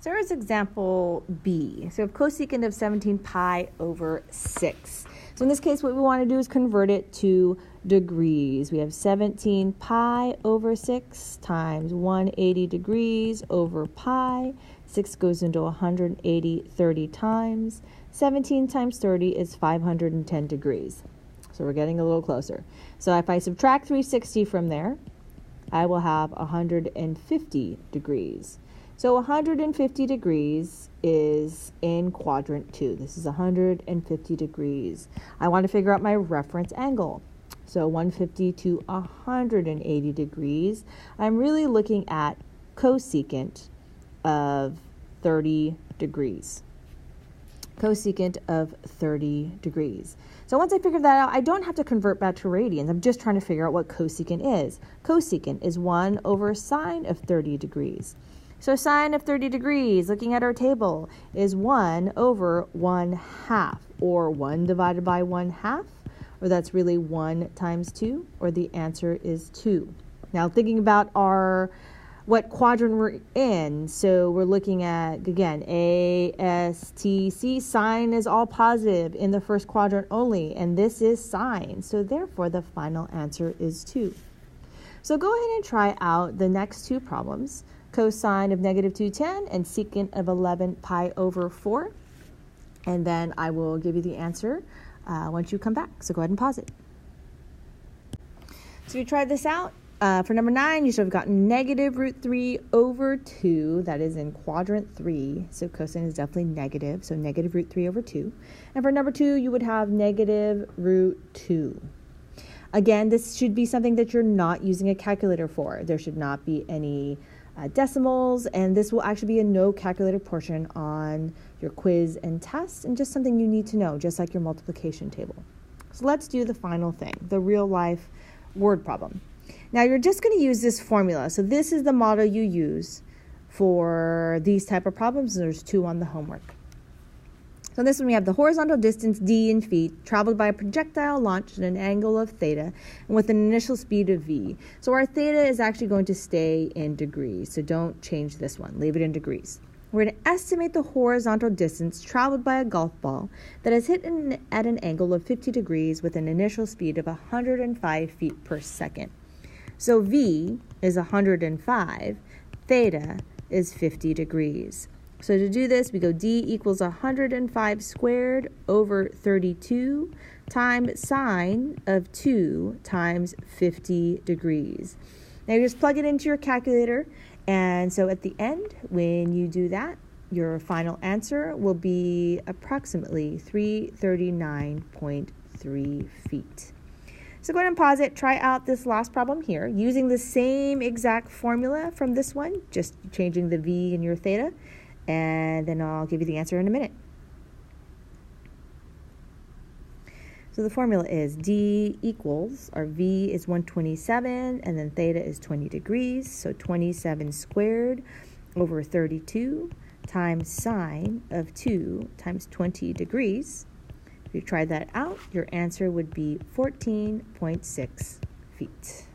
So here's example B. So we have cosecant of 17 pi over 6. So in this case, what we want to do is convert it to degrees. We have 17 pi over 6 times 180 degrees over pi. 6 goes into 180 30 times. 17 times 30 is 510 degrees. So we're getting a little closer. So if I subtract 360 from there, I will have 150 degrees. So 150 degrees is in quadrant 2. This is 150 degrees. I want to figure out my reference angle. So 150 to 180 degrees. I'm really looking at cosecant of 30 degrees. Cosecant of 30 degrees. So once I figure that out, I don't have to convert back to radians. I'm just trying to figure out what cosecant is. Cosecant is 1 over sine of 30 degrees. So sine of 30 degrees, looking at our table, is 1 over 1/2, or 1 divided by 1/2, or that's really 1 times 2, or the answer is 2. Now thinking about what quadrant we're in, so we're looking at, again, A, S, T, C. Sine is all positive in the first quadrant only, and this is sine. So therefore, the final answer is 2. So go ahead and try out the next two problems, cosine of negative 210 and secant of 11 pi over 4. And then I will give you the answer once you come back. So go ahead and pause it. So we tried this out. For number 9, you should have gotten negative root 3 over 2. That is in quadrant 3. So cosine is definitely negative. So negative root 3 over 2. And for number 2, you would have negative root 2. Again, this should be something that you're not using a calculator for. There should not be any decimals, and this will actually be a no calculator portion on your quiz and test, and just something you need to know, just like your multiplication table. So let's do the final thing, the real life word problem. Now you're just going to use this formula. So this is the model you use for these type of problems. There's 2 on the homework. So this one we have the horizontal distance d in feet traveled by a projectile launched at an angle of theta and with an initial speed of v. So our theta is actually going to stay in degrees. So don't change this one. Leave it in degrees. We're going to estimate the horizontal distance traveled by a golf ball that is hit at an angle of 50 degrees with an initial speed of 105 feet per second. So v is 105, theta is 50 degrees. So to do this, we go d equals 105 squared over 32 times sine of 2 times 50 degrees. Now you just plug it into your calculator, and so at the end, when you do that, your final answer will be approximately 339.3 feet. So go ahead and pause it, try out this last problem here, using the same exact formula from this one, just changing the v and your theta, and then I'll give you the answer in a minute. So the formula is d equals, our v is 127, and then theta is 20 degrees, so 27 squared over 32 times sine of 2 times 20 degrees. If you try that out, your answer would be 14.6 feet.